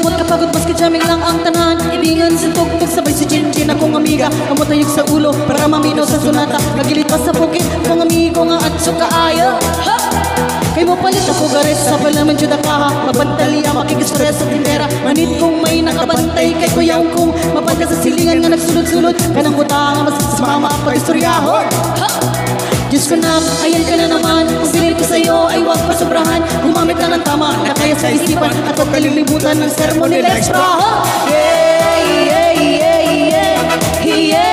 huwag kapagod, maski jamming lang ang tanan. Ibingan sa tugtog, sabay si Jinjin akong amiga. Kamutayog sa ulo, para mamino sa sunata. Magilit pa sa bukit, kung amigo nga at sukaayo. Ha! Kay mo palit ako gares, sa palaman dyan akaha. Mabantaliya, makikistress sa tindera. Manit kong may nakabantay, kay kuyaw kong mapagka sa silingan nga nagsulod-sulod. Kanang butang, mas mama pag-istoryahon. Ha! Diyos ko na, ayan ka na naman. Ang pilit ko sa'yo ay huwag pasobrahan. Gumamit na ng tama, na kaya sa isipan. At huwag kalilimutan ng sermon nila extra. Yeah, yeah, yeah, yeah, yeah.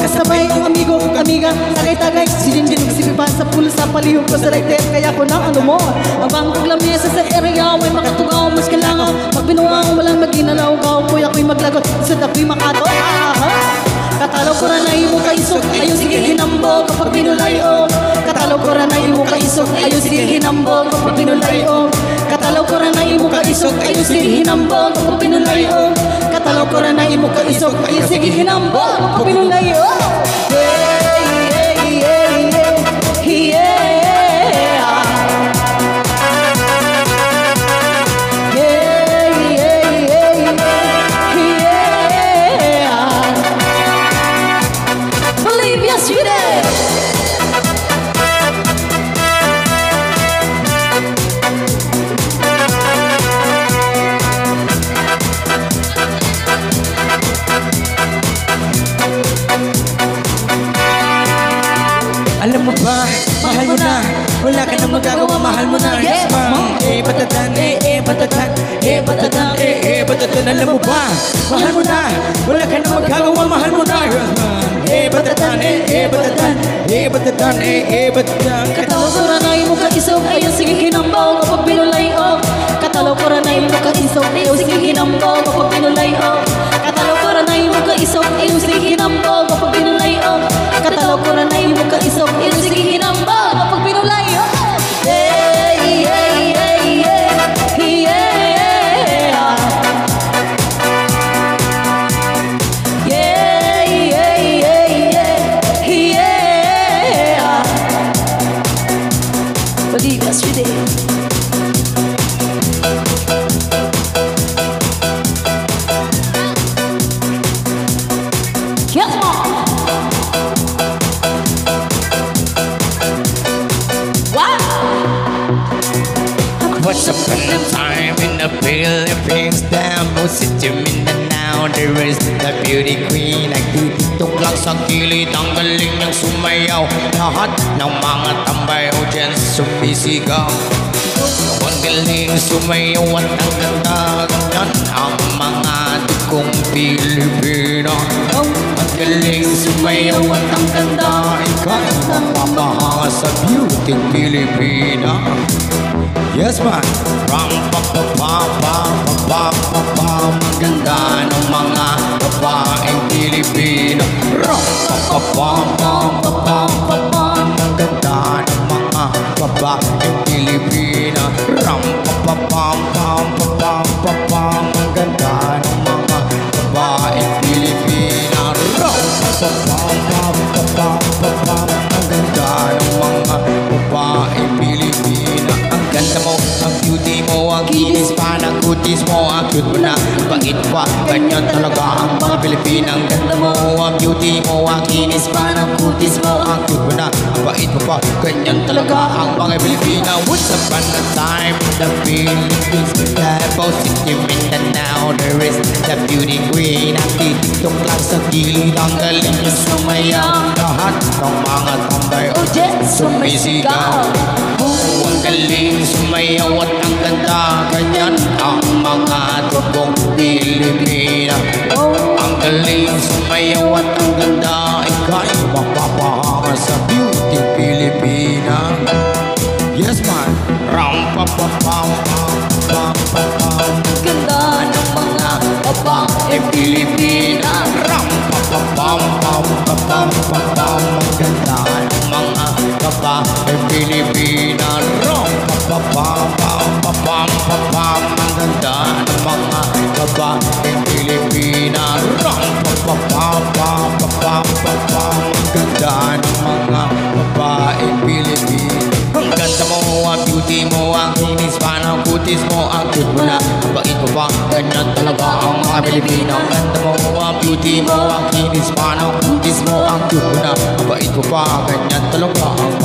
Kasabay ang amigo kong amiga, tagay-tagay si Jinjin magsipipan sa pulo sa palihog ko sa right. Kaya ko na ano mo, abang paglamesa sa area, may makatugaw, mas kailangan magbinuang, walang maginalaw-gaw. Kuya ko'y maglagot, isod ako'y makato. Katalaw ko rin na imo kaisok, ayaw sige hinambog kapag pinulayo. Katalaw ko rin na imo kaisok, ayaw sige hinambog kapag pinulayo. Katalaw ko rin na imo kaisok, ayaw sige hinambog kapag pinulayo. Katalaw ko rin na imo kaisok, ayaw sige hinambog kapag pinulayo. Alam mo ba, mahal mo na. Wala ka na magagawa, mahal mo na. Yes, ma'am. Batatan, batatan, batatan, batatan. Alam mo ba, mahal mo na. Wala ka na magagawa, mahal mo na. Batatan, batatan, batatan, batatan. Katalaw ko rin na imo kaisok, ayaw sige hinambog kapag pinulayo. Katalaw ko rin na imo kaisok, ayaw sige hinambog kapag pinulayo. Katalaw ko rin na imo kaisok, ayaw sige hinambog kapag pinulayo. Katalaw ko rin na imo kaisok, ayaw sige hinambog kapag pinulayo. Yeah, yeah, yeah, yeah, yeah. Yeah, yeah, yeah, yeah, yeah. Bolivia, Sweden. Yes, mom. Wow. Once upon a time in the Philippines, down most city Mindanao, there is the beauty queen. Nagtutok lang sa gilid, ang galing niyang sumayaw. Lahat ng mga tambay o dyan sumisigaw. Ang galing sumayaw at ang ganda, ganyan ang mga dukong Pilipino. Ang galing sumayaw at ang ganda, ikaw ang mapamahanga sa beauty Pilipina. Yes, man. Ram pa pa pa pa pa pa pa. Maganda ng mga babaeng Pilipino. Ram pa pa pa pa pa pa pa pa. Maganda ng mga babaeng Pilipino. Ram pa pa pa pa pa pa pa pa. Maganda ng mga babaeng Pilipino. Ram pa pa pa pa pa pa pa pa. Maganda ng mga babaeng Pilipino. Ganda mo, ang beauty mo, ang kinis pa ng kutis mo, ang cute mo na, bangit pa, ganyan talaga ang mga Pilipinang. Ganda mo, ang beauty mo, ang kinis pa ng kutis mo, ang cute mo na, bangit mo pa, ganyan talaga ang mga Pilipina. Once upon a time in the Philippines, Davao City, Mindanao, there is the beauty queen. Ang titiktok lang sa gilid, ang galing niya sumayaw. Lahat ng mga tambay o jet sumisigaw. Ang galing sumayaw at ang ganda, ganyan ang mga tugong Pilipina. Ang galing sumayaw at ang ganda, ika'y mapapahanga sa beauty Pilipina. Yes man. Ram pa pa pa pa pa pa pa. Ganda babaeng Pilipina. Ram pa pa pam pam pa pam pa pam. Ang ganda ng mga babaeng Pilipina. Ram pa pa pam pam pa pam pa pam. Ang ganda ng mga babaeng Pilipina. Ram pa pa pam pam pa pam pa pam. Ang ganda ng mga babaeng Pilipina. Ang ganda mo, ang beauty mo, ang kinis pa ng kutis mo, ang cute mo na, ang bait mo pa, ganyan talaga ang mga Pilipino. Ang ganda mo, ang beauty mo, ang kinis pa ng kutis mo, ang cute mo na, ang bait mo pa, ganyan talaga ang